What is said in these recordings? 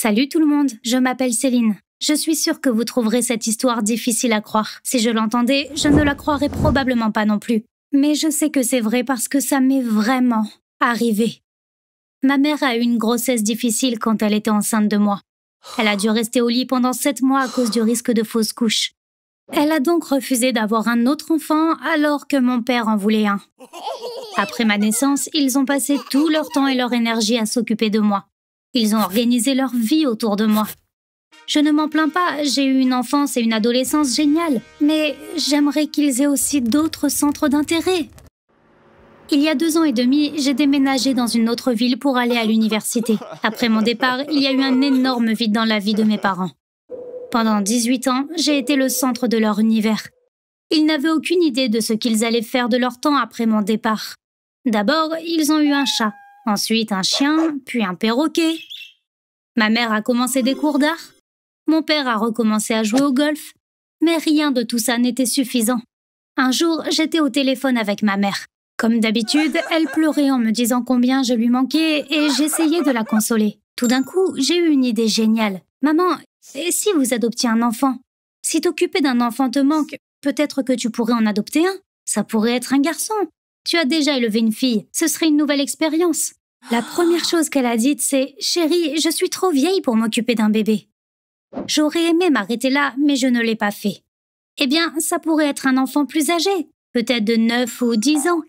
Salut tout le monde, je m'appelle Céline. Je suis sûre que vous trouverez cette histoire difficile à croire. Si je l'entendais, je ne la croirais probablement pas non plus. Mais je sais que c'est vrai parce que ça m'est vraiment arrivé. Ma mère a eu une grossesse difficile quand elle était enceinte de moi. Elle a dû rester au lit pendant 7 mois à cause du risque de fausse couche. Elle a donc refusé d'avoir un autre enfant alors que mon père en voulait un. Après ma naissance, ils ont passé tout leur temps et leur énergie à s'occuper de moi. Ils ont organisé leur vie autour de moi. Je ne m'en plains pas, j'ai eu une enfance et une adolescence géniales, mais j'aimerais qu'ils aient aussi d'autres centres d'intérêt. Il y a 2 ans et demi, j'ai déménagé dans une autre ville pour aller à l'université. Après mon départ, il y a eu un énorme vide dans la vie de mes parents. Pendant 18 ans, j'ai été le centre de leur univers. Ils n'avaient aucune idée de ce qu'ils allaient faire de leur temps après mon départ. D'abord, ils ont eu un chat, ensuite un chien, puis un perroquet. Ma mère a commencé des cours d'art. Mon père a recommencé à jouer au golf. Mais rien de tout ça n'était suffisant. Un jour, j'étais au téléphone avec ma mère. Comme d'habitude, elle pleurait en me disant combien je lui manquais et j'essayais de la consoler. Tout d'un coup, j'ai eu une idée géniale. « Maman, et si vous adoptiez un enfant? Si t'occuper d'un enfant te manque, peut-être que tu pourrais en adopter un. Ça pourrait être un garçon. Tu as déjà élevé une fille, ce serait une nouvelle expérience. » La première chose qu'elle a dite, c'est « Chérie, je suis trop vieille pour m'occuper d'un bébé. » J'aurais aimé m'arrêter là, mais je ne l'ai pas fait. Eh bien, ça pourrait être un enfant plus âgé, peut-être de 9 ou 10 ans.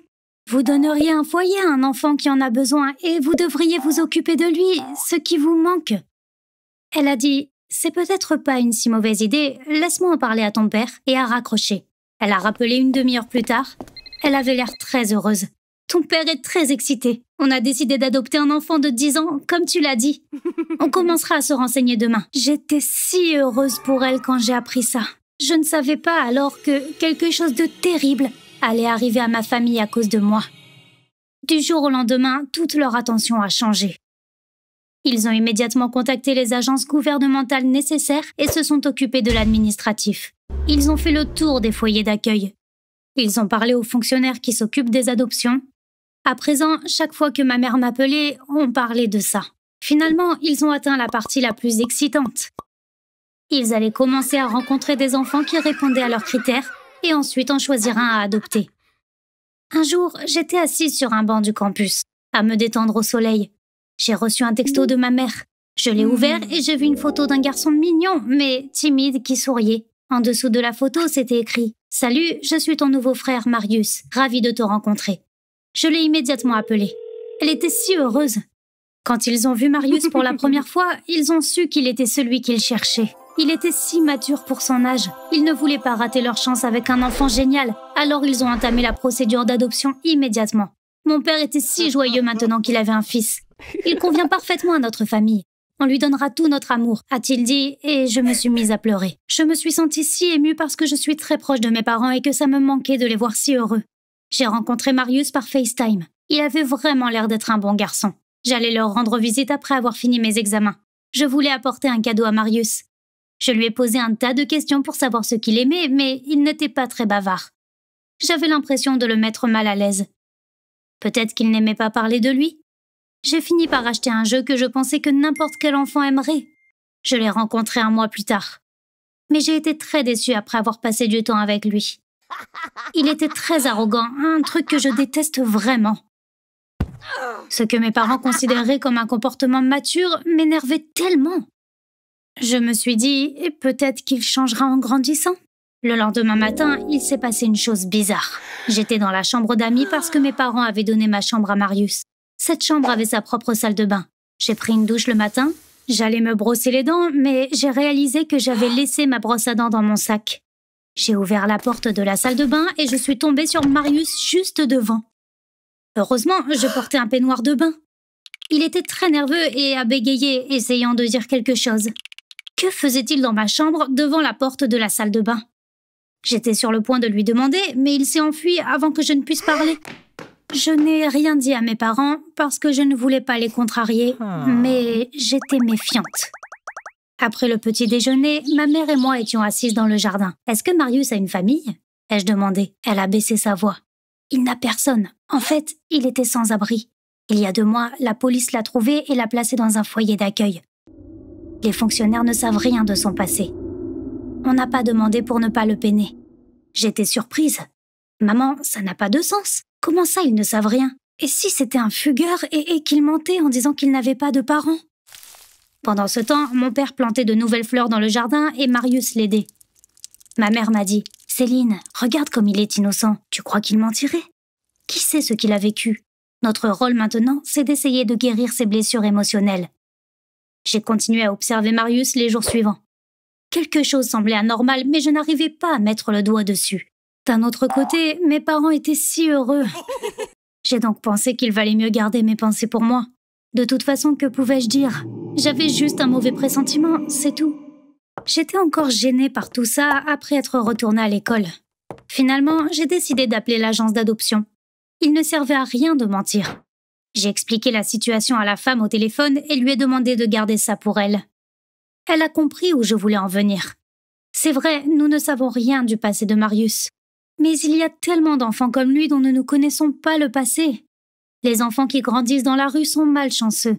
Vous donneriez un foyer à un enfant qui en a besoin et vous devriez vous occuper de lui, ce qui vous manque. Elle a dit « C'est peut-être pas une si mauvaise idée, laisse-moi en parler à ton père » et a raccroché. Elle a rappelé une demi-heure plus tard. Elle avait l'air très heureuse. Ton père est très excité. On a décidé d'adopter un enfant de 10 ans, comme tu l'as dit. On commencera à se renseigner demain. J'étais si heureuse pour elle quand j'ai appris ça. Je ne savais pas alors que quelque chose de terrible allait arriver à ma famille à cause de moi. Du jour au lendemain, toute leur attention a changé. Ils ont immédiatement contacté les agences gouvernementales nécessaires et se sont occupés de l'administratif. Ils ont fait le tour des foyers d'accueil. Ils ont parlé aux fonctionnaires qui s'occupent des adoptions. À présent, chaque fois que ma mère m'appelait, on parlait de ça. Finalement, ils ont atteint la partie la plus excitante. Ils allaient commencer à rencontrer des enfants qui répondaient à leurs critères et ensuite en choisir un à adopter. Un jour, j'étais assise sur un banc du campus, à me détendre au soleil. J'ai reçu un texto de ma mère. Je l'ai ouvert et j'ai vu une photo d'un garçon mignon, mais timide, qui souriait. En dessous de la photo, c'était écrit « Salut, je suis ton nouveau frère Marius, ravi de te rencontrer. » Je l'ai immédiatement appelé. Elle était si heureuse. Quand ils ont vu Marius pour la première fois, ils ont su qu'il était celui qu'ils cherchaient. Il était si mature pour son âge. Ils ne voulaient pas rater leur chance avec un enfant génial, alors ils ont entamé la procédure d'adoption immédiatement. Mon père était si joyeux maintenant qu'il avait un fils. Il convient parfaitement à notre famille. On lui donnera tout notre amour, a-t-il dit, et je me suis mise à pleurer. Je me suis sentie si émue parce que je suis très proche de mes parents et que ça me manquait de les voir si heureux. J'ai rencontré Marius par FaceTime. Il avait vraiment l'air d'être un bon garçon. J'allais leur rendre visite après avoir fini mes examens. Je voulais apporter un cadeau à Marius. Je lui ai posé un tas de questions pour savoir ce qu'il aimait, mais il n'était pas très bavard. J'avais l'impression de le mettre mal à l'aise. Peut-être qu'il n'aimait pas parler de lui. J'ai fini par acheter un jeu que je pensais que n'importe quel enfant aimerait. Je l'ai rencontré 1 mois plus tard. Mais j'ai été très déçue après avoir passé du temps avec lui. Il était très arrogant, un truc que je déteste vraiment. Ce que mes parents considéraient comme un comportement mature m'énervait tellement. Je me suis dit, peut-être qu'il changera en grandissant. Le lendemain matin, il s'est passé une chose bizarre. J'étais dans la chambre d'amis parce que mes parents avaient donné ma chambre à Marius. Cette chambre avait sa propre salle de bain. J'ai pris une douche le matin. J'allais me brosser les dents, mais j'ai réalisé que j'avais laissé ma brosse à dents dans mon sac. J'ai ouvert la porte de la salle de bain et je suis tombée sur Marius juste devant. Heureusement, je portais un peignoir de bain. Il était très nerveux et a bégayé, essayant de dire quelque chose. Que faisait-il dans ma chambre devant la porte de la salle de bain? J'étais sur le point de lui demander, mais il s'est enfui avant que je ne puisse parler. Je n'ai rien dit à mes parents parce que je ne voulais pas les contrarier, mais j'étais méfiante. Après le petit déjeuner, ma mère et moi étions assises dans le jardin. « Est-ce que Marius a une famille ?» ai-je demandé. Elle a baissé sa voix. « Il n'a personne. En fait, il était sans abri. Il y a 2 mois, la police l'a trouvé et l'a placé dans un foyer d'accueil. » Les fonctionnaires ne savent rien de son passé. On n'a pas demandé pour ne pas le peiner. J'étais surprise. Maman, ça n'a pas de sens. Comment ça, ils ne savent rien? Et si c'était un fugueur et qu'il mentait en disant qu'il n'avait pas de parents? Pendant ce temps, mon père plantait de nouvelles fleurs dans le jardin et Marius l'aidait. Ma mère m'a dit « Céline, regarde comme il est innocent. Tu crois qu'il mentirait? Qui sait ce qu'il a vécu? Notre rôle maintenant, c'est d'essayer de guérir ses blessures émotionnelles. » J'ai continué à observer Marius les jours suivants. Quelque chose semblait anormal, mais je n'arrivais pas à mettre le doigt dessus. D'un autre côté, mes parents étaient si heureux. J'ai donc pensé qu'il valait mieux garder mes pensées pour moi. De toute façon, que pouvais-je dire? J'avais juste un mauvais pressentiment, c'est tout. J'étais encore gênée par tout ça après être retournée à l'école. Finalement, j'ai décidé d'appeler l'agence d'adoption. Il ne servait à rien de mentir. J'ai expliqué la situation à la femme au téléphone et lui ai demandé de garder ça pour elle. Elle a compris où je voulais en venir. C'est vrai, nous ne savons rien du passé de Marius. Mais il y a tellement d'enfants comme lui dont nous ne connaissons pas le passé. Les enfants qui grandissent dans la rue sont malchanceux.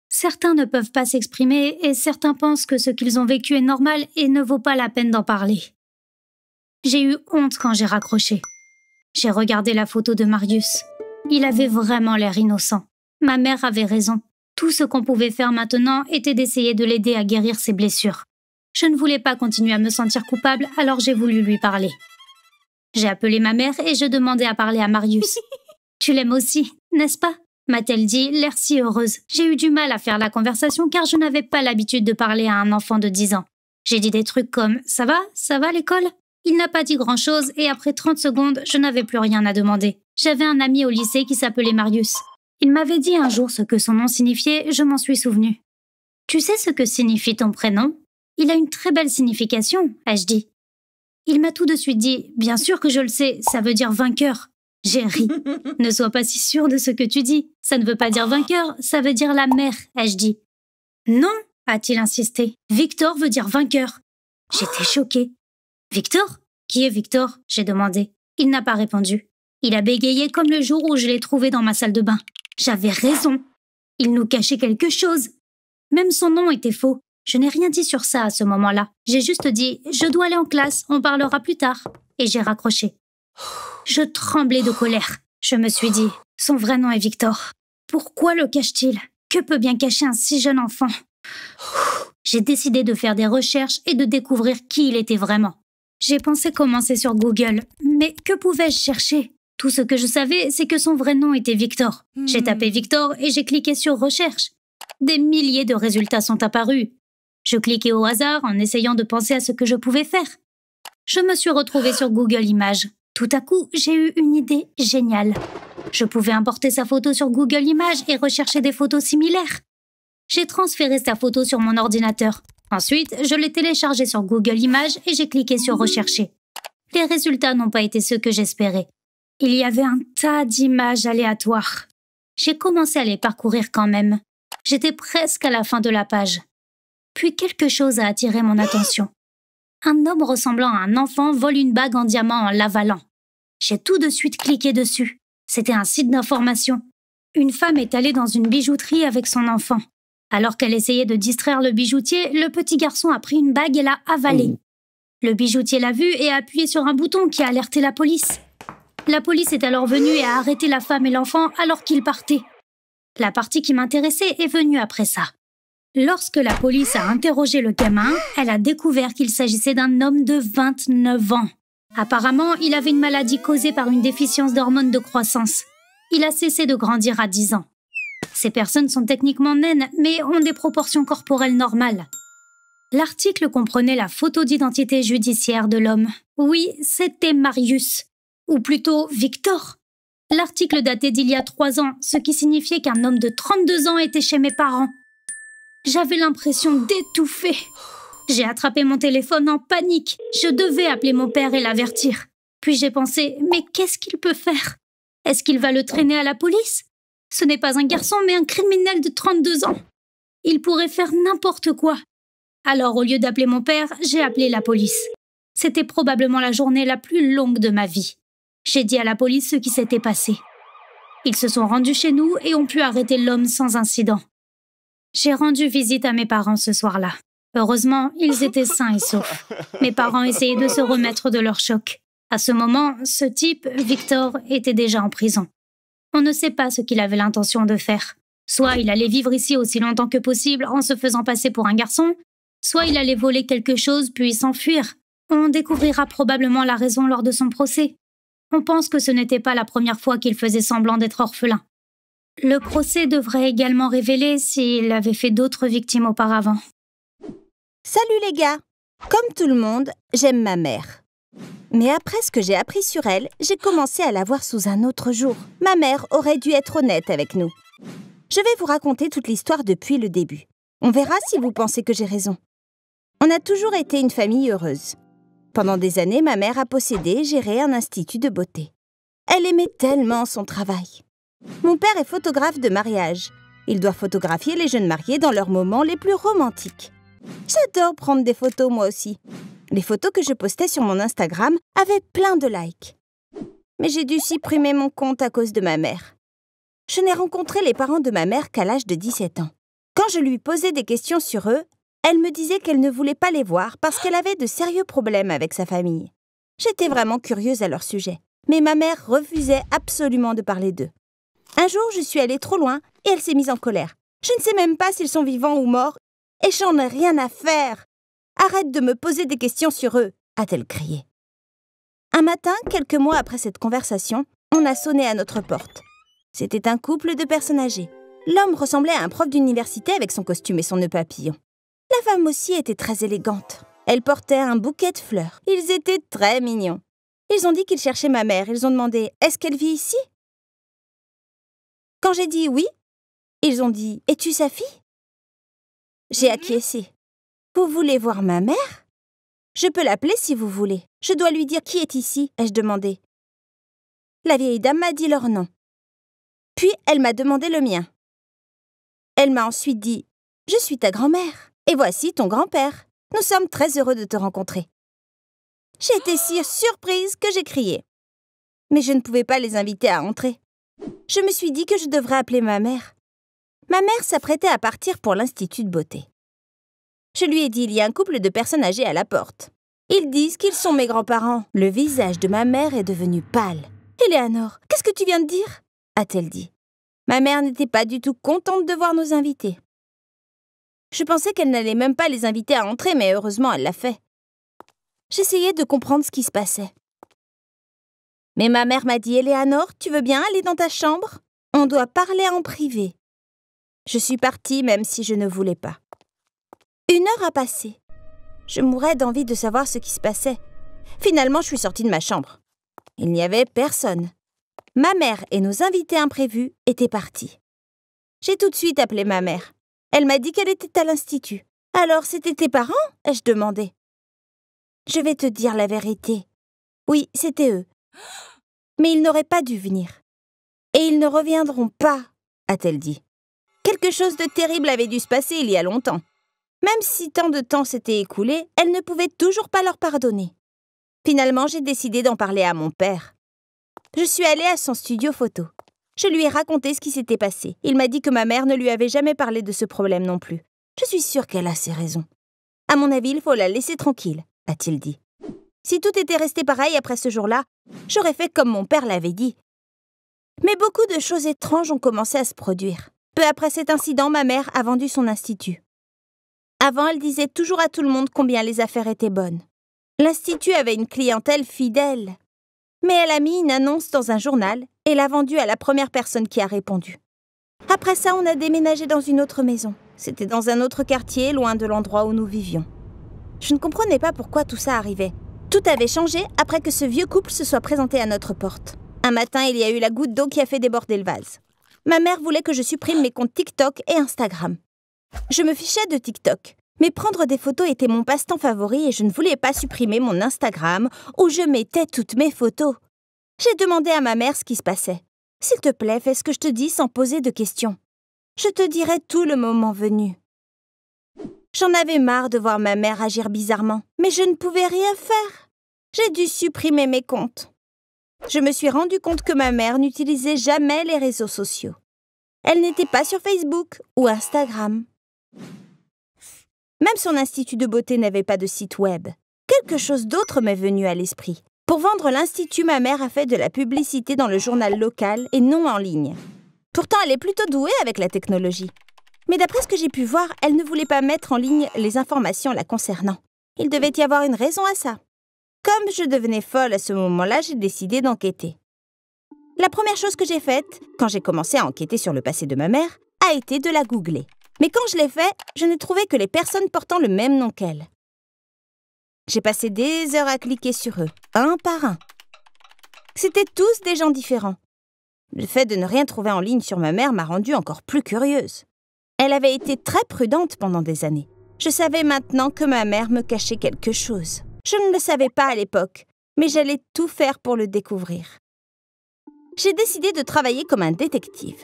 Certains ne peuvent pas s'exprimer et certains pensent que ce qu'ils ont vécu est normal et ne vaut pas la peine d'en parler. J'ai eu honte quand j'ai raccroché. J'ai regardé la photo de Marius. Il avait vraiment l'air innocent. Ma mère avait raison. Tout ce qu'on pouvait faire maintenant était d'essayer de l'aider à guérir ses blessures. Je ne voulais pas continuer à me sentir coupable, alors j'ai voulu lui parler. J'ai appelé ma mère et je demandais à parler à Marius. « Tu l'aimes aussi, n'est-ce pas ?» m'a-t-elle dit, l'air si heureuse. J'ai eu du mal à faire la conversation car je n'avais pas l'habitude de parler à un enfant de 10 ans. J'ai dit des trucs comme « Ça va l'école ?» Il n'a pas dit grand-chose et après 30 secondes, je n'avais plus rien à demander. J'avais un ami au lycée qui s'appelait Marius. Il m'avait dit un jour ce que son nom signifiait, je m'en suis souvenue. « Tu sais ce que signifie ton prénom ? Il a une très belle signification, ai-je dit. Il m'a tout de suite dit « Bien sûr que je le sais, ça veut dire vainqueur. » J'ai ri. « Ne sois pas si sûre de ce que tu dis. Ça ne veut pas dire vainqueur, ça veut dire la mère, ai-je dit. »« Non, a-t-il insisté. Victor veut dire vainqueur. » J'étais choquée. « Victor ? Qui est Victor ?» j'ai demandé. Il n'a pas répondu. Il a bégayé comme le jour où je l'ai trouvé dans ma salle de bain. J'avais raison. Il nous cachait quelque chose. Même son nom était faux. Je n'ai rien dit sur ça à ce moment-là. J'ai juste dit « Je dois aller en classe, on parlera plus tard. » Et j'ai raccroché. Je tremblais de colère. Je me suis dit « Son vrai nom est Victor. Pourquoi le cache-t-il? Que peut bien cacher un si jeune enfant ?» J'ai décidé de faire des recherches et de découvrir qui il était vraiment. J'ai pensé commencer sur Google. Mais que pouvais-je chercher? Tout ce que je savais, c'est que son vrai nom était Victor. J'ai tapé Victor et j'ai cliqué sur « Recherche ». Des milliers de résultats sont apparus. Je cliquais au hasard en essayant de penser à ce que je pouvais faire. Je me suis retrouvée sur Google Images. Tout à coup, j'ai eu une idée géniale. Je pouvais importer sa photo sur Google Images et rechercher des photos similaires. J'ai transféré sa photo sur mon ordinateur. Ensuite, je l'ai téléchargée sur Google Images et j'ai cliqué sur « Rechercher ». Les résultats n'ont pas été ceux que j'espérais. Il y avait un tas d'images aléatoires. J'ai commencé à les parcourir quand même. J'étais presque à la fin de la page. Puis quelque chose a attiré mon attention. Un homme ressemblant à un enfant vole une bague en diamant en l'avalant. J'ai tout de suite cliqué dessus. C'était un site d'information. Une femme est allée dans une bijouterie avec son enfant. Alors qu'elle essayait de distraire le bijoutier, le petit garçon a pris une bague et l'a avalée. Le bijoutier l'a vue et a appuyé sur un bouton qui a alerté la police. La police est alors venue et a arrêté la femme et l'enfant alors qu'ils partaient. La partie qui m'intéressait est venue après ça. Lorsque la police a interrogé le gamin, elle a découvert qu'il s'agissait d'un homme de 29 ans. Apparemment, il avait une maladie causée par une déficience d'hormones de croissance. Il a cessé de grandir à 10 ans. Ces personnes sont techniquement naines, mais ont des proportions corporelles normales. L'article comprenait la photo d'identité judiciaire de l'homme. Oui, c'était Marius. Ou plutôt Victor. L'article datait d'il y a 3 ans, ce qui signifiait qu'un homme de 32 ans était chez mes parents. J'avais l'impression d'étouffer. J'ai attrapé mon téléphone en panique. Je devais appeler mon père et l'avertir. Puis j'ai pensé, mais qu'est-ce qu'il peut faire? Est-ce qu'il va le traîner à la police? Ce n'est pas un garçon, mais un criminel de 32 ans. Il pourrait faire n'importe quoi. Alors, au lieu d'appeler mon père, j'ai appelé la police. C'était probablement la journée la plus longue de ma vie. J'ai dit à la police ce qui s'était passé. Ils se sont rendus chez nous et ont pu arrêter l'homme sans incident. J'ai rendu visite à mes parents ce soir-là. Heureusement, ils étaient sains et saufs. Mes parents essayaient de se remettre de leur choc. À ce moment, ce type, Victor, était déjà en prison. On ne sait pas ce qu'il avait l'intention de faire. Soit il allait vivre ici aussi longtemps que possible en se faisant passer pour un garçon, soit il allait voler quelque chose puis s'enfuir. On découvrira probablement la raison lors de son procès. On pense que ce n'était pas la première fois qu'il faisait semblant d'être orphelin. Le procès devrait également révéler s'il avait fait d'autres victimes auparavant. Salut les gars! Comme tout le monde, j'aime ma mère. Mais après ce que j'ai appris sur elle, j'ai commencé à la voir sous un autre jour. Ma mère aurait dû être honnête avec nous. Je vais vous raconter toute l'histoire depuis le début. On verra si vous pensez que j'ai raison. On a toujours été une famille heureuse. Pendant des années, ma mère a possédé et géré un institut de beauté. Elle aimait tellement son travail. Mon père est photographe de mariage. Il doit photographier les jeunes mariés dans leurs moments les plus romantiques. J'adore prendre des photos moi aussi. Les photos que je postais sur mon Instagram avaient plein de likes. Mais j'ai dû supprimer mon compte à cause de ma mère. Je n'ai rencontré les parents de ma mère qu'à l'âge de 17 ans. Quand je lui posais des questions sur eux, elle me disait qu'elle ne voulait pas les voir parce qu'elle avait de sérieux problèmes avec sa famille. J'étais vraiment curieuse à leur sujet, mais ma mère refusait absolument de parler d'eux. Un jour, je suis allée trop loin et elle s'est mise en colère. Je ne sais même pas s'ils sont vivants ou morts et j'en ai rien à faire. Arrête de me poser des questions sur eux, a-t-elle crié. Un matin, quelques mois après cette conversation, on a sonné à notre porte. C'était un couple de personnes âgées. L'homme ressemblait à un prof d'université avec son costume et son nœud papillon. La femme aussi était très élégante. Elle portait un bouquet de fleurs. Ils étaient très mignons. Ils ont dit qu'ils cherchaient ma mère. Ils ont demandé « Est-ce qu'elle vit ici ?» Quand j'ai dit « Oui », ils ont dit « Es-tu sa fille ?» J'ai acquiescé. « Vous voulez voir ma mère ? Je peux l'appeler si vous voulez. Je dois lui dire qui est ici ?» ai-je demandé. La vieille dame m'a dit leur nom. Puis elle m'a demandé le mien. Elle m'a ensuite dit « Je suis ta grand-mère. Et voici ton grand-père. Nous sommes très heureux de te rencontrer. » J'ai été si surprise que j'ai crié. Mais je ne pouvais pas les inviter à entrer. Je me suis dit que je devrais appeler ma mère. Ma mère s'apprêtait à partir pour l'Institut de beauté. Je lui ai dit, il y a un couple de personnes âgées à la porte. Ils disent qu'ils sont mes grands-parents. Le visage de ma mère est devenu pâle. « Éléanor, qu'est-ce que tu viens de dire ?» a-t-elle dit. Ma mère n'était pas du tout contente de voir nos invités. Je pensais qu'elle n'allait même pas les inviter à entrer, mais heureusement, elle l'a fait. J'essayais de comprendre ce qui se passait. Mais ma mère m'a dit, « Éléanor, tu veux bien aller dans ta chambre ? On doit parler en privé. » Je suis partie même si je ne voulais pas. 1 heure a passé. Je mourais d'envie de savoir ce qui se passait. Finalement, je suis sortie de ma chambre. Il n'y avait personne. Ma mère et nos invités imprévus étaient partis. J'ai tout de suite appelé ma mère. Elle m'a dit qu'elle était à l'institut. « Alors, c'était tes parents ?» ai-je demandé. « Je vais te dire la vérité. Oui, c'était eux. Mais ils n'auraient pas dû venir. Et ils ne reviendront pas, a-t-elle dit. Quelque chose de terrible avait dû se passer il y a longtemps. Même si tant de temps s'était écoulé, elle ne pouvait toujours pas leur pardonner. Finalement, j'ai décidé d'en parler à mon père. Je suis allée à son studio photo. Je lui ai raconté ce qui s'était passé. Il m'a dit que ma mère ne lui avait jamais parlé de ce problème non plus. Je suis sûre qu'elle a ses raisons. À mon avis, il faut la laisser tranquille, a-t-il dit. Si tout était resté pareil après ce jour-là, j'aurais fait comme mon père l'avait dit. Mais beaucoup de choses étranges ont commencé à se produire. Peu après cet incident, ma mère a vendu son institut. Avant, elle disait toujours à tout le monde combien les affaires étaient bonnes. L'institut avait une clientèle fidèle. Mais elle a mis une annonce dans un journal et l'a vendue à la première personne qui a répondu. Après ça, on a déménagé dans une autre maison. C'était dans un autre quartier, loin de l'endroit où nous vivions. Je ne comprenais pas pourquoi tout ça arrivait. Tout avait changé après que ce vieux couple se soit présenté à notre porte. Un matin, il y a eu la goutte d'eau qui a fait déborder le vase. Ma mère voulait que je supprime mes comptes TikTok et Instagram. Je me fichais de TikTok, mais prendre des photos était mon passe-temps favori et je ne voulais pas supprimer mon Instagram où je mettais toutes mes photos. J'ai demandé à ma mère ce qui se passait. « S'il te plaît, fais ce que je te dis sans poser de questions. Je te dirai tout le moment venu. » J'en avais marre de voir ma mère agir bizarrement, mais je ne pouvais rien faire. J'ai dû supprimer mes comptes. Je me suis rendu compte que ma mère n'utilisait jamais les réseaux sociaux. Elle n'était pas sur Facebook ou Instagram. Même son institut de beauté n'avait pas de site web. Quelque chose d'autre m'est venu à l'esprit. Pour vendre l'institut, ma mère a fait de la publicité dans le journal local et non en ligne. Pourtant, elle est plutôt douée avec la technologie. Mais d'après ce que j'ai pu voir, elle ne voulait pas mettre en ligne les informations la concernant. Il devait y avoir une raison à ça. Comme je devenais folle à ce moment-là, j'ai décidé d'enquêter. La première chose que j'ai faite, quand j'ai commencé à enquêter sur le passé de ma mère, a été de la googler. Mais quand je l'ai fait, je n'ai trouvé que les personnes portant le même nom qu'elle. J'ai passé des heures à cliquer sur eux, un par un. C'étaient tous des gens différents. Le fait de ne rien trouver en ligne sur ma mère m'a rendue encore plus curieuse. Elle avait été très prudente pendant des années. Je savais maintenant que ma mère me cachait quelque chose. Je ne le savais pas à l'époque, mais j'allais tout faire pour le découvrir. J'ai décidé de travailler comme un détective.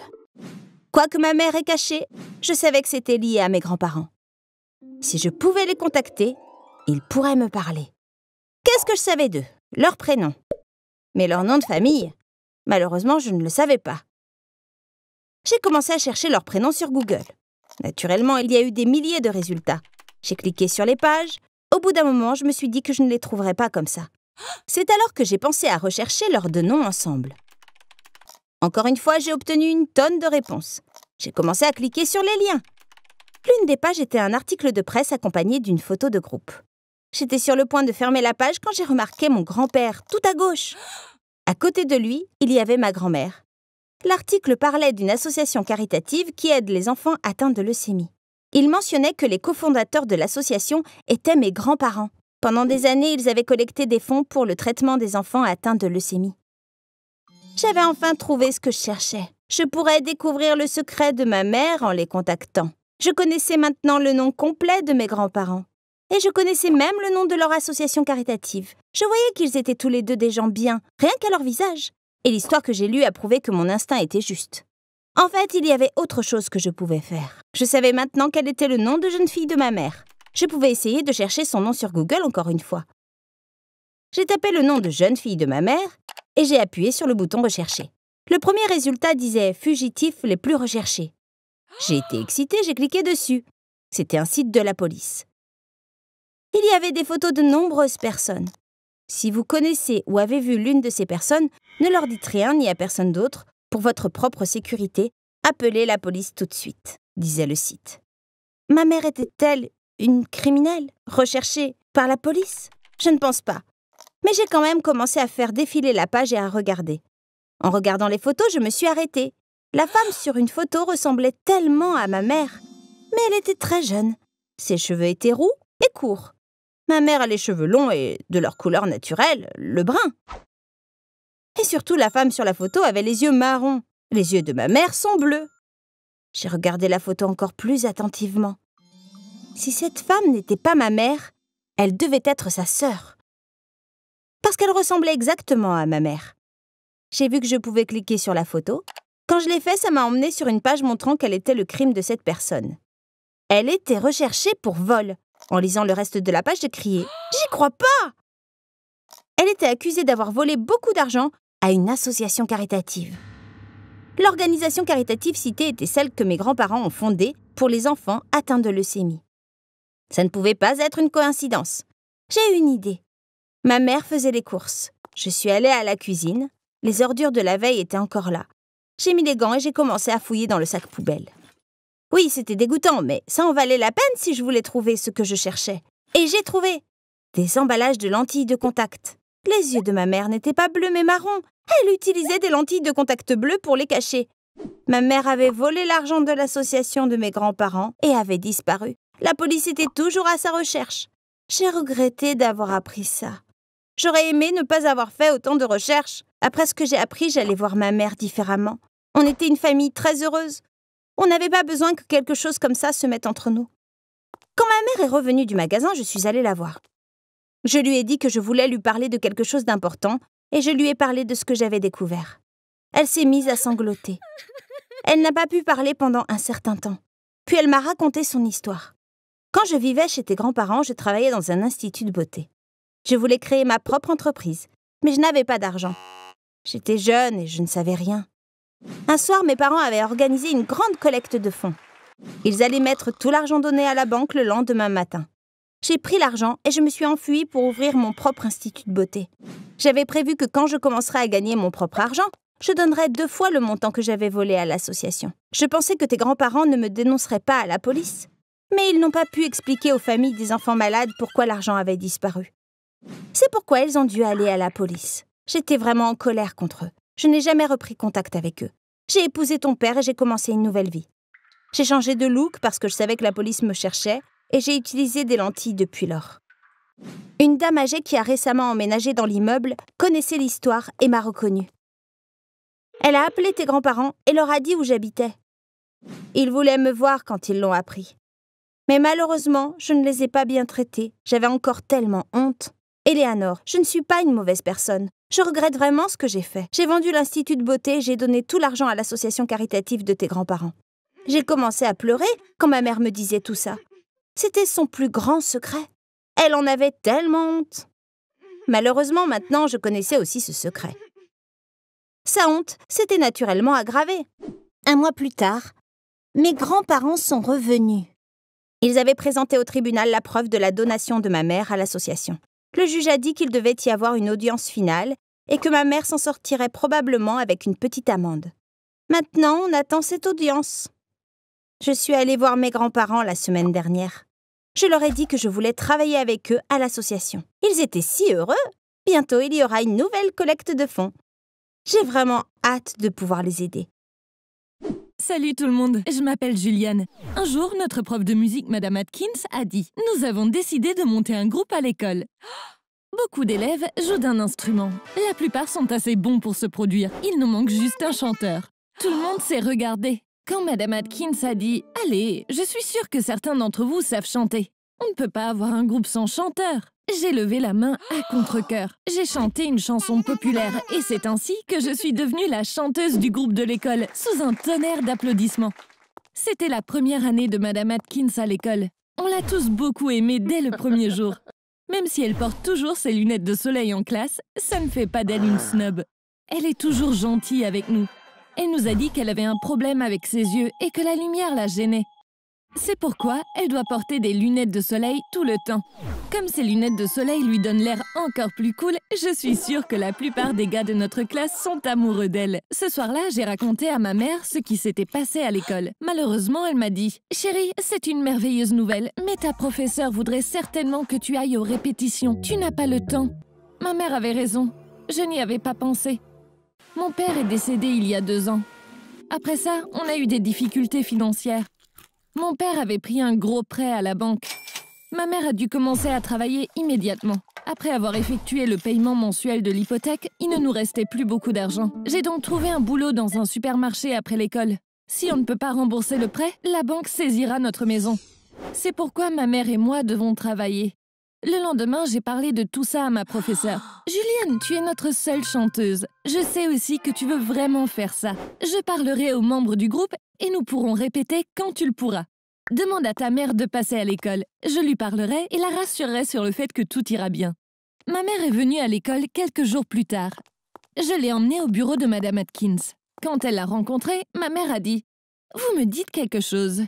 Quoi que ma mère ait caché, je savais que c'était lié à mes grands-parents. Si je pouvais les contacter, ils pourraient me parler. Qu'est-ce que je savais d'eux? Leur prénom. Mais leur nom de famille, malheureusement, je ne le savais pas. J'ai commencé à chercher leur prénom sur Google. Naturellement, il y a eu des milliers de résultats. J'ai cliqué sur les pages. Au bout d'un moment, je me suis dit que je ne les trouverais pas comme ça. C'est alors que j'ai pensé à rechercher leurs deux noms ensemble. Encore une fois, j'ai obtenu une tonne de réponses. J'ai commencé à cliquer sur les liens. L'une des pages était un article de presse accompagné d'une photo de groupe. J'étais sur le point de fermer la page quand j'ai remarqué mon grand-père, tout à gauche. À côté de lui, il y avait ma grand-mère. L'article parlait d'une association caritative qui aide les enfants atteints de leucémie. Il mentionnait que les cofondateurs de l'association étaient mes grands-parents. Pendant des années, ils avaient collecté des fonds pour le traitement des enfants atteints de leucémie. J'avais enfin trouvé ce que je cherchais. Je pourrais découvrir le secret de ma mère en les contactant. Je connaissais maintenant le nom complet de mes grands-parents. Et je connaissais même le nom de leur association caritative. Je voyais qu'ils étaient tous les deux des gens bien, rien qu'à leur visage. Et l'histoire que j'ai lue a prouvé que mon instinct était juste. En fait, il y avait autre chose que je pouvais faire. Je savais maintenant quel était le nom de jeune fille de ma mère. Je pouvais essayer de chercher son nom sur Google encore une fois. J'ai tapé le nom de jeune fille de ma mère et j'ai appuyé sur le bouton « Rechercher ». Le premier résultat disait « Fugitifs les plus recherchés ». J'ai été excitée, j'ai cliqué dessus. C'était un site de la police. Il y avait des photos de nombreuses personnes. Si vous connaissez ou avez vu l'une de ces personnes, ne leur dites rien ni à personne d'autre. Pour votre propre sécurité, appelez la police tout de suite, disait le site. Ma mère était-elle une criminelle, recherchée par la police? Je ne pense pas. Mais j'ai quand même commencé à faire défiler la page et à regarder. En regardant les photos, je me suis arrêtée. La femme sur une photo ressemblait tellement à ma mère. Mais elle était très jeune. Ses cheveux étaient roux et courts. Ma mère a les cheveux longs et de leur couleur naturelle, le brun. Et surtout, la femme sur la photo avait les yeux marrons. Les yeux de ma mère sont bleus. J'ai regardé la photo encore plus attentivement. Si cette femme n'était pas ma mère, elle devait être sa sœur. Parce qu'elle ressemblait exactement à ma mère. J'ai vu que je pouvais cliquer sur la photo. Quand je l'ai fait, ça m'a emmenée sur une page montrant quel était le crime de cette personne. Elle était recherchée pour vol. En lisant le reste de la page, j'ai crié « J'y crois pas !» Elle était accusée d'avoir volé beaucoup d'argent à une association caritative. L'organisation caritative citée était celle que mes grands-parents ont fondée pour les enfants atteints de leucémie. Ça ne pouvait pas être une coïncidence. J'ai eu une idée. Ma mère faisait les courses. Je suis allée à la cuisine. Les ordures de la veille étaient encore là. J'ai mis les gants et j'ai commencé à fouiller dans le sac poubelle. Oui, c'était dégoûtant, mais ça en valait la peine si je voulais trouver ce que je cherchais. Et j'ai trouvé des emballages de lentilles de contact. Les yeux de ma mère n'étaient pas bleus mais marrons. Elle utilisait des lentilles de contact bleues pour les cacher. Ma mère avait volé l'argent de l'association de mes grands-parents et avait disparu. La police était toujours à sa recherche. J'ai regretté d'avoir appris ça. J'aurais aimé ne pas avoir fait autant de recherches. Après ce que j'ai appris, j'allais voir ma mère différemment. On était une famille très heureuse. On n'avait pas besoin que quelque chose comme ça se mette entre nous. Quand ma mère est revenue du magasin, je suis allée la voir. Je lui ai dit que je voulais lui parler de quelque chose d'important et je lui ai parlé de ce que j'avais découvert. Elle s'est mise à sangloter. Elle n'a pas pu parler pendant un certain temps. Puis elle m'a raconté son histoire. Quand je vivais chez tes grands-parents, je travaillais dans un institut de beauté. Je voulais créer ma propre entreprise, mais je n'avais pas d'argent. J'étais jeune et je ne savais rien. Un soir, mes parents avaient organisé une grande collecte de fonds. Ils allaient mettre tout l'argent donné à la banque le lendemain matin. J'ai pris l'argent et je me suis enfuie pour ouvrir mon propre institut de beauté. J'avais prévu que quand je commencerais à gagner mon propre argent, je donnerais 2 fois le montant que j'avais volé à l'association. Je pensais que tes grands-parents ne me dénonceraient pas à la police. Mais ils n'ont pas pu expliquer aux familles des enfants malades pourquoi l'argent avait disparu. C'est pourquoi ils ont dû aller à la police. J'étais vraiment en colère contre eux. Je n'ai jamais repris contact avec eux. J'ai épousé ton père et j'ai commencé une nouvelle vie. J'ai changé de look parce que je savais que la police me cherchait et j'ai utilisé des lentilles depuis lors. Une dame âgée qui a récemment emménagé dans l'immeuble connaissait l'histoire et m'a reconnue. Elle a appelé tes grands-parents et leur a dit où j'habitais. Ils voulaient me voir quand ils l'ont appris. Mais malheureusement, je ne les ai pas bien traités. J'avais encore tellement honte. Éléanor, je ne suis pas une mauvaise personne. Je regrette vraiment ce que j'ai fait. J'ai vendu l'institut de beauté et j'ai donné tout l'argent à l'association caritative de tes grands-parents. J'ai commencé à pleurer quand ma mère me disait tout ça. C'était son plus grand secret. Elle en avait tellement honte. Malheureusement, maintenant, je connaissais aussi ce secret. Sa honte s'était naturellement aggravée. 1 mois plus tard, mes grands-parents sont revenus. Ils avaient présenté au tribunal la preuve de la donation de ma mère à l'association. Le juge a dit qu'il devait y avoir une audience finale et que ma mère s'en sortirait probablement avec une petite amende. Maintenant, on attend cette audience. Je suis allée voir mes grands-parents la semaine dernière. Je leur ai dit que je voulais travailler avec eux à l'association. Ils étaient si heureux. Bientôt, il y aura une nouvelle collecte de fonds. J'ai vraiment hâte de pouvoir les aider. Salut tout le monde, je m'appelle Juliane. Un jour, notre prof de musique, Madame Atkins, a dit « Nous avons décidé de monter un groupe à l'école. » Beaucoup d'élèves jouent d'un instrument. La plupart sont assez bons pour se produire. Il nous manque juste un chanteur. Tout le monde s'est regardé. Quand Madame Atkins a dit « Allez, je suis sûre que certains d'entre vous savent chanter. On ne peut pas avoir un groupe sans chanteur. » J'ai levé la main à contre-cœur. J'ai chanté une chanson populaire et c'est ainsi que je suis devenue la chanteuse du groupe de l'école, sous un tonnerre d'applaudissements. C'était la première année de Madame Atkins à l'école. On l'a tous beaucoup aimée dès le premier jour. Même si elle porte toujours ses lunettes de soleil en classe, ça ne fait pas d'elle une snob. Elle est toujours gentille avec nous. Elle nous a dit qu'elle avait un problème avec ses yeux et que la lumière la gênait. C'est pourquoi elle doit porter des lunettes de soleil tout le temps. Comme ces lunettes de soleil lui donnent l'air encore plus cool, je suis sûre que la plupart des gars de notre classe sont amoureux d'elle. Ce soir-là, j'ai raconté à ma mère ce qui s'était passé à l'école. Malheureusement, elle m'a dit « Chérie, c'est une merveilleuse nouvelle, mais ta professeure voudrait certainement que tu ailles aux répétitions. Tu n'as pas le temps. » Ma mère avait raison. Je n'y avais pas pensé. Mon père est décédé il y a 2 ans. Après ça, on a eu des difficultés financières. Mon père avait pris un gros prêt à la banque. Ma mère a dû commencer à travailler immédiatement. Après avoir effectué le paiement mensuel de l'hypothèque, il ne nous restait plus beaucoup d'argent. J'ai donc trouvé un boulot dans un supermarché après l'école. Si on ne peut pas rembourser le prêt, la banque saisira notre maison. C'est pourquoi ma mère et moi devons travailler. Le lendemain, j'ai parlé de tout ça à ma professeure. « Juliane, tu es notre seule chanteuse. Je sais aussi que tu veux vraiment faire ça. Je parlerai aux membres du groupe et nous pourrons répéter quand tu le pourras. Demande à ta mère de passer à l'école. Je lui parlerai et la rassurerai sur le fait que tout ira bien. » Ma mère est venue à l'école quelques jours plus tard. Je l'ai emmenée au bureau de Madame Atkins. Quand elle l'a rencontrée, ma mère a dit « Vous me dites quelque chose.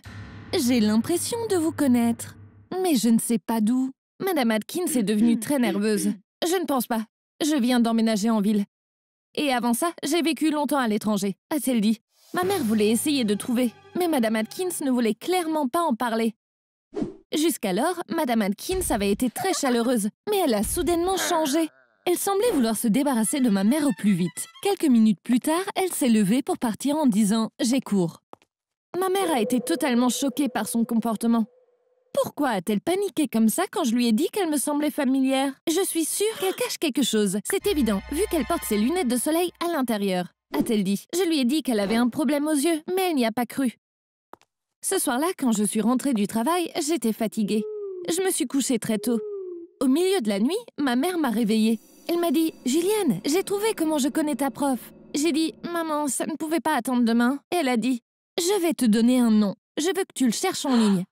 J'ai l'impression de vous connaître, mais je ne sais pas d'où. » Madame Atkins est devenue très nerveuse. « Je ne pense pas. Je viens d'emménager en ville. Et avant ça, j'ai vécu longtemps à l'étranger, » a-t-elle dit. Ma mère voulait essayer de trouver, mais Madame Atkins ne voulait clairement pas en parler. Jusqu'alors, Madame Atkins avait été très chaleureuse, mais elle a soudainement changé. Elle semblait vouloir se débarrasser de ma mère au plus vite. Quelques minutes plus tard, elle s'est levée pour partir en disant « J'ai cours ». Ma mère a été totalement choquée par son comportement. Pourquoi a-t-elle paniqué comme ça quand je lui ai dit qu'elle me semblait familière? Je suis sûre qu'elle cache quelque chose. C'est évident, vu qu'elle porte ses lunettes de soleil à l'intérieur, a-t-elle dit. Je lui ai dit qu'elle avait un problème aux yeux, mais elle n'y a pas cru. Ce soir-là, quand je suis rentrée du travail, j'étais fatiguée. Je me suis couchée très tôt. Au milieu de la nuit, ma mère m'a réveillée. Elle m'a dit « Juliane, j'ai trouvé comment je connais ta prof. » J'ai dit « Maman, ça ne pouvait pas attendre demain. » Et elle a dit « Je vais te donner un nom. Je veux que tu le cherches en ligne. »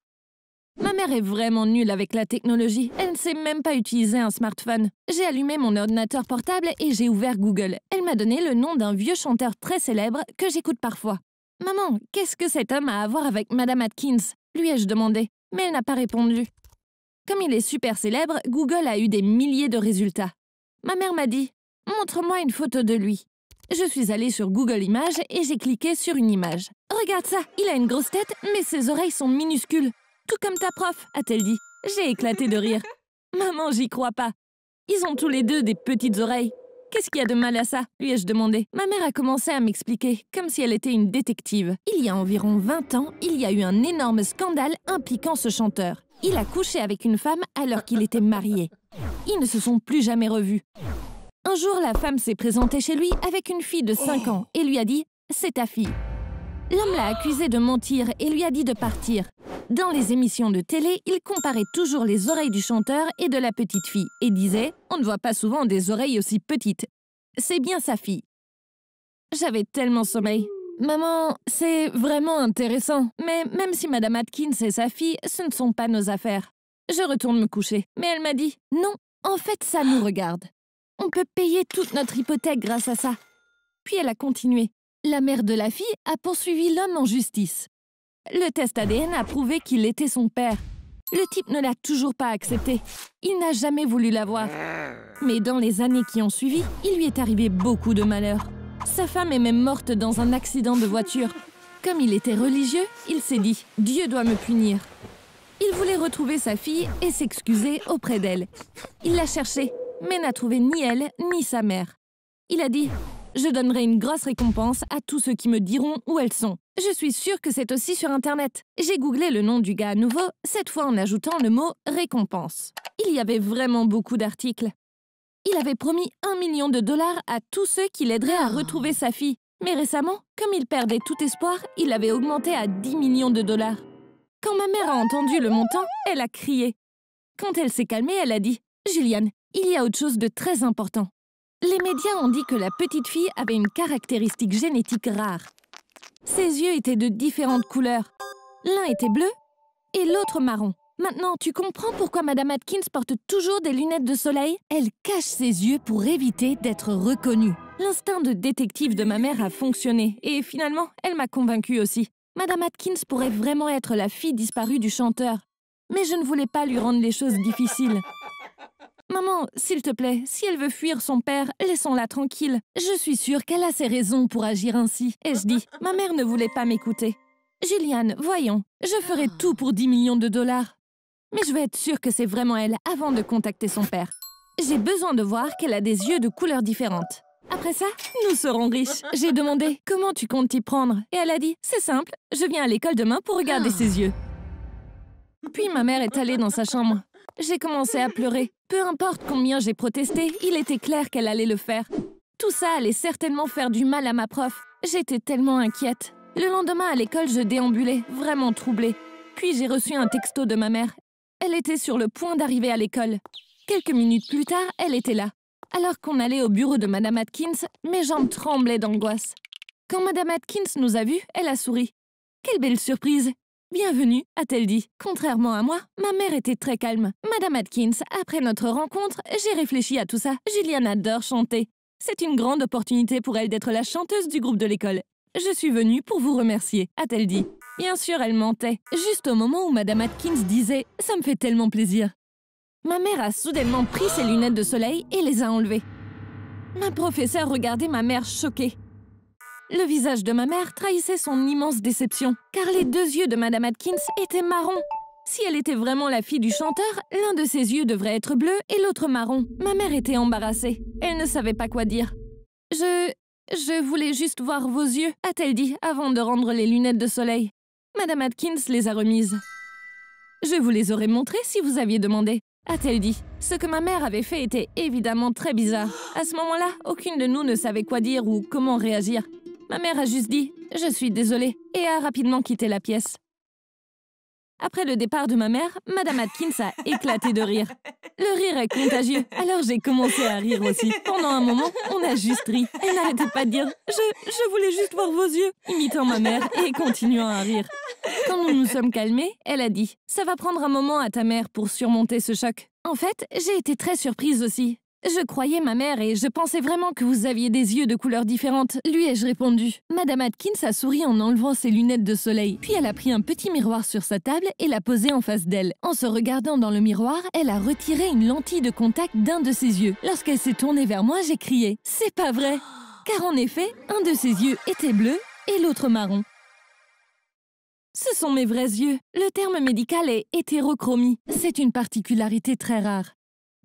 Ma mère est vraiment nulle avec la technologie. Elle ne sait même pas utiliser un smartphone. J'ai allumé mon ordinateur portable et j'ai ouvert Google. Elle m'a donné le nom d'un vieux chanteur très célèbre que j'écoute parfois. « Maman, qu'est-ce que cet homme a à voir avec Madame Atkins ?» lui ai-je demandé, mais elle n'a pas répondu. Comme il est super célèbre, Google a eu des milliers de résultats. Ma mère m'a dit « Montre-moi une photo de lui ». Je suis allée sur Google Images et j'ai cliqué sur une image. « Regarde ça, il a une grosse tête, mais ses oreilles sont minuscules. Tout comme ta prof, a-t-elle dit. J'ai éclaté de rire. Maman, j'y crois pas. Ils ont tous les deux des petites oreilles. Qu'est-ce qu'il y a de mal à ça, lui ai-je demandé. Ma mère a commencé à m'expliquer, comme si elle était une détective. Il y a environ 20 ans, il y a eu un énorme scandale impliquant ce chanteur. Il a couché avec une femme alors qu'il était marié. Ils ne se sont plus jamais revus. Un jour, la femme s'est présentée chez lui avec une fille de 5 ans et lui a dit « C'est ta fille ». L'homme l'a accusé de mentir et lui a dit de partir. Dans les émissions de télé, il comparait toujours les oreilles du chanteur et de la petite fille et disait « On ne voit pas souvent des oreilles aussi petites. C'est bien sa fille. » J'avais tellement sommeil. Maman, c'est vraiment intéressant, mais même si Madame Atkins et sa fille, ce ne sont pas nos affaires. Je retourne me coucher, mais elle m'a dit « Non, en fait, ça nous regarde. On peut payer toute notre hypothèque grâce à ça. » Puis elle a continué. La mère de la fille a poursuivi l'homme en justice. Le test ADN a prouvé qu'il était son père. Le type ne l'a toujours pas accepté. Il n'a jamais voulu la voir. Mais dans les années qui ont suivi, il lui est arrivé beaucoup de malheurs. Sa femme est même morte dans un accident de voiture. Comme il était religieux, il s'est dit « Dieu doit me punir ». Il voulait retrouver sa fille et s'excuser auprès d'elle. Il l'a cherchée, mais n'a trouvé ni elle ni sa mère. Il a dit « Je donnerai une grosse récompense à tous ceux qui me diront où elles sont. Je suis sûre que c'est aussi sur Internet. » J'ai googlé le nom du gars à nouveau, cette fois en ajoutant le mot « récompense ». Il y avait vraiment beaucoup d'articles. Il avait promis 1 million de dollars à tous ceux qui l'aideraient à retrouver sa fille. Mais récemment, comme il perdait tout espoir, il avait augmenté à 10 millions de dollars. Quand ma mère a entendu le montant, elle a crié. Quand elle s'est calmée, elle a dit « Juliane, il y a autre chose de très important. » Les médias ont dit que la petite fille avait une caractéristique génétique rare. Ses yeux étaient de différentes couleurs. L'un était bleu et l'autre marron. Maintenant, tu comprends pourquoi Madame Atkins porte toujours des lunettes de soleil? Elle cache ses yeux pour éviter d'être reconnue. L'instinct de détective de ma mère a fonctionné et finalement, elle m'a convaincue aussi. Madame Atkins pourrait vraiment être la fille disparue du chanteur. Mais je ne voulais pas lui rendre les choses difficiles. Maman, s'il te plaît, si elle veut fuir son père, laissons-la tranquille. Je suis sûre qu'elle a ses raisons pour agir ainsi. Ai-je dit, ma mère ne voulait pas m'écouter. Juliane, voyons, je ferai tout pour 10 millions de dollars. Mais je veux être sûre que c'est vraiment elle avant de contacter son père. J'ai besoin de voir qu'elle a des yeux de couleurs différentes. Après ça, nous serons riches. J'ai demandé « Comment tu comptes t'y prendre ?» Et elle a dit « C'est simple, je viens à l'école demain pour regarder ses yeux. » Puis ma mère est allée dans sa chambre. J'ai commencé à pleurer. Peu importe combien j'ai protesté, il était clair qu'elle allait le faire. Tout ça allait certainement faire du mal à ma prof. J'étais tellement inquiète. Le lendemain à l'école, je déambulais, vraiment troublée. Puis j'ai reçu un texto de ma mère. Elle était sur le point d'arriver à l'école. Quelques minutes plus tard, elle était là. Alors qu'on allait au bureau de Madame Atkins, mes jambes tremblaient d'angoisse. Quand Madame Atkins nous a vus, elle a souri. « Quelle belle surprise !»« Bienvenue », a-t-elle dit. Contrairement à moi, ma mère était très calme. Madame Atkins, après notre rencontre, j'ai réfléchi à tout ça. Juliane adore chanter. C'est une grande opportunité pour elle d'être la chanteuse du groupe de l'école. Je suis venue pour vous remercier, a-t-elle dit. Bien sûr, elle mentait. Juste au moment où Madame Atkins disait « Ça me fait tellement plaisir ». Ma mère a soudainement pris ses lunettes de soleil et les a enlevées. Ma professeure regardait ma mère choquée. Le visage de ma mère trahissait son immense déception, car les 2 yeux de Madame Atkins étaient marrons. Si elle était vraiment la fille du chanteur, l'un de ses yeux devrait être bleu et l'autre marron. Ma mère était embarrassée. Elle ne savait pas quoi dire. Je voulais juste voir vos yeux, a-t-elle dit avant de rendre les lunettes de soleil. Madame Atkins les a remises. Je vous les aurais montrées si vous aviez demandé, a-t-elle dit. Ce que ma mère avait fait était évidemment très bizarre. À ce moment-là, aucune de nous ne savait quoi dire ou comment réagir. Ma mère a juste dit « Je suis désolée » et a rapidement quitté la pièce. Après le départ de ma mère, Madame Atkins a éclaté de rire. Le rire est contagieux, alors j'ai commencé à rire aussi. Pendant un moment, on a juste ri. Elle n'arrêtait pas de dire « Je voulais juste voir vos yeux », imitant ma mère et continuant à rire. Quand nous nous sommes calmés, elle a dit « Ça va prendre un moment à ta mère pour surmonter ce choc. » En fait, j'ai été très surprise aussi. Je croyais ma mère et je pensais vraiment que vous aviez des yeux de couleurs différentes, lui ai-je répondu. Madame Atkins a souri en enlevant ses lunettes de soleil, puis elle a pris un petit miroir sur sa table et l'a posé en face d'elle. En se regardant dans le miroir, elle a retiré une lentille de contact d'un de ses yeux. Lorsqu'elle s'est tournée vers moi, j'ai crié « C'est pas vrai !» Car en effet, un de ses yeux était bleu et l'autre marron. Ce sont mes vrais yeux. Le terme médical est hétérochromie. C'est une particularité très rare.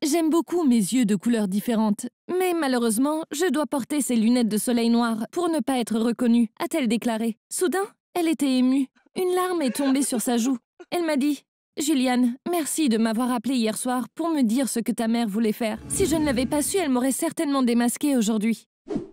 J'aime beaucoup mes yeux de couleurs différentes, mais malheureusement, je dois porter ces lunettes de soleil noires pour ne pas être reconnue, a-t-elle déclaré. Soudain, elle était émue. Une larme est tombée sur sa joue. Elle m'a dit « Juliane, merci de m'avoir appelée hier soir pour me dire ce que ta mère voulait faire. Si je ne l'avais pas su, elle m'aurait certainement démasquée aujourd'hui. »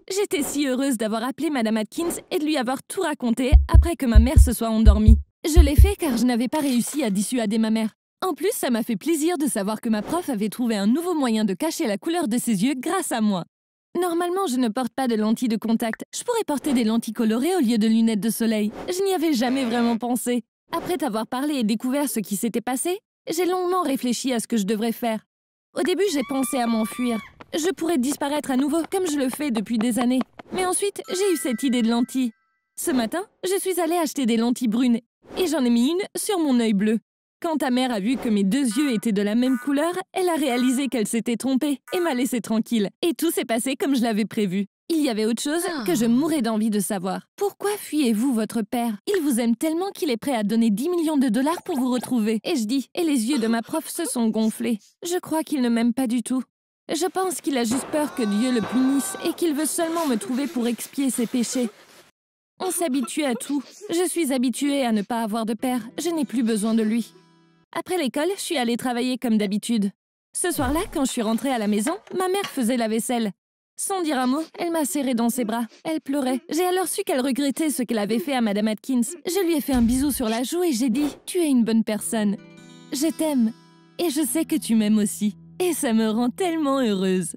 J'étais si heureuse d'avoir appelé Madame Atkins et de lui avoir tout raconté après que ma mère se soit endormie. Je l'ai fait car je n'avais pas réussi à dissuader ma mère. En plus, ça m'a fait plaisir de savoir que ma prof avait trouvé un nouveau moyen de cacher la couleur de ses yeux grâce à moi. Normalement, je ne porte pas de lentilles de contact. Je pourrais porter des lentilles colorées au lieu de lunettes de soleil. Je n'y avais jamais vraiment pensé. Après t'avoir parlé et découvert ce qui s'était passé, j'ai longuement réfléchi à ce que je devrais faire. Au début, j'ai pensé à m'enfuir. Je pourrais disparaître à nouveau, comme je le fais depuis des années. Mais ensuite, j'ai eu cette idée de lentilles. Ce matin, je suis allée acheter des lentilles brunes et j'en ai mis une sur mon œil bleu. Quand ta mère a vu que mes deux yeux étaient de la même couleur, elle a réalisé qu'elle s'était trompée et m'a laissée tranquille. Et tout s'est passé comme je l'avais prévu. Il y avait autre chose que je mourais d'envie de savoir. Pourquoi fuyez-vous votre père? Il vous aime tellement qu'il est prêt à donner 10 millions de dollars pour vous retrouver. Et je dis, et les yeux de ma prof se sont gonflés. Je crois qu'il ne m'aime pas du tout. Je pense qu'il a juste peur que Dieu le punisse et qu'il veut seulement me trouver pour expier ses péchés. On s'habitue à tout. Je suis habituée à ne pas avoir de père. Je n'ai plus besoin de lui. Après l'école, je suis allée travailler comme d'habitude. Ce soir-là, quand je suis rentrée à la maison, ma mère faisait la vaisselle. Sans dire un mot, elle m'a serrée dans ses bras. Elle pleurait. J'ai alors su qu'elle regrettait ce qu'elle avait fait à Madame Atkins. Je lui ai fait un bisou sur la joue et j'ai dit « Tu es une bonne personne. Je t'aime. Et je sais que tu m'aimes aussi. Et ça me rend tellement heureuse. »